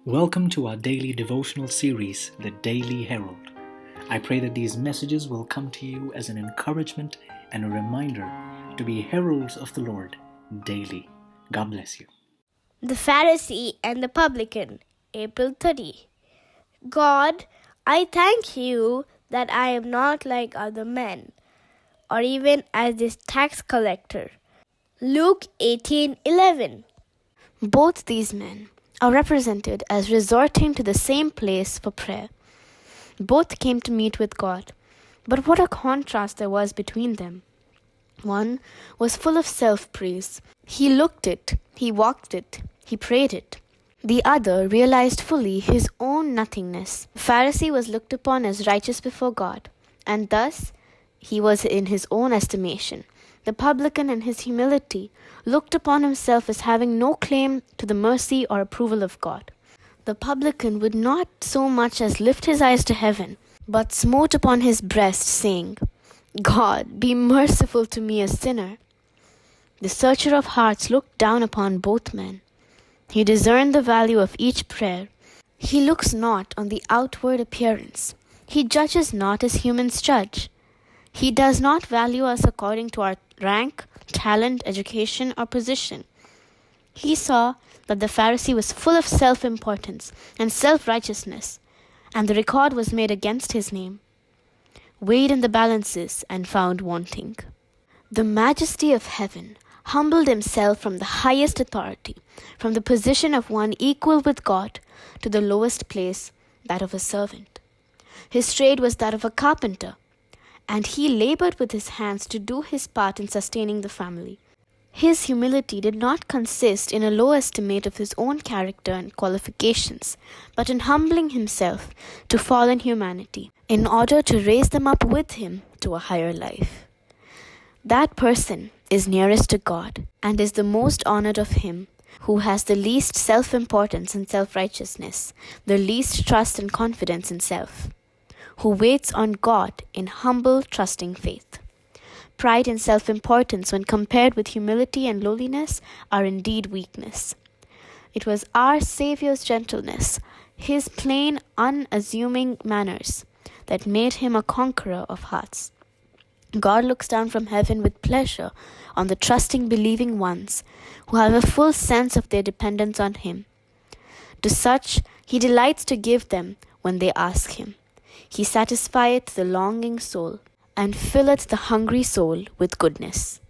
Welcome to our daily devotional series, The Daily Herald. I pray that these messages will come to you as an encouragement and a reminder to be heralds of the Lord daily. God bless you. The Pharisee and the Publican, April 30. God, I thank you that I am not like other men, or even as this tax collector. Luke 18:11. Both these men are represented as resorting to the same place for prayer. Both came to meet with God, but what a contrast there was between them. One was full of self-praise. He looked it, he walked it, he prayed it. The other realized fully his own nothingness. The Pharisee was looked upon as righteous before God, and thus he was in his own estimation. The publican in his humility looked upon himself as having no claim to the mercy or approval of God. The publican would not so much as lift his eyes to heaven, but smote upon his breast, saying, God, be merciful to me, a sinner. The searcher of hearts looked down upon both men. He discerned the value of each prayer. He looks not on the outward appearance. He judges not as humans judge. He does not value us according to our rank, talent, education, or position. He saw that the Pharisee was full of self-importance and self-righteousness, and the record was made against his name, weighed in the balances and found wanting. The majesty of heaven humbled himself from the highest authority, from the position of one equal with God, to the lowest place, that of a servant. His trade was that of a carpenter, and he labored with his hands to do his part in sustaining the family. His humility did not consist in a low estimate of his own character and qualifications, but in humbling himself to fallen humanity, in order to raise them up with him to a higher life. That person is nearest to God, and is the most honored of him who has the least self-importance and self-righteousness, the least trust and confidence in self, who waits on God in humble, trusting faith. Pride and self-importance, when compared with humility and lowliness, are indeed weakness. It was our Savior's gentleness, his plain, unassuming manners, that made him a conqueror of hearts. God looks down from heaven with pleasure on the trusting, believing ones who have a full sense of their dependence on him. To such he delights to give them when they ask him. He satisfieth the longing soul, and filleth the hungry soul with goodness.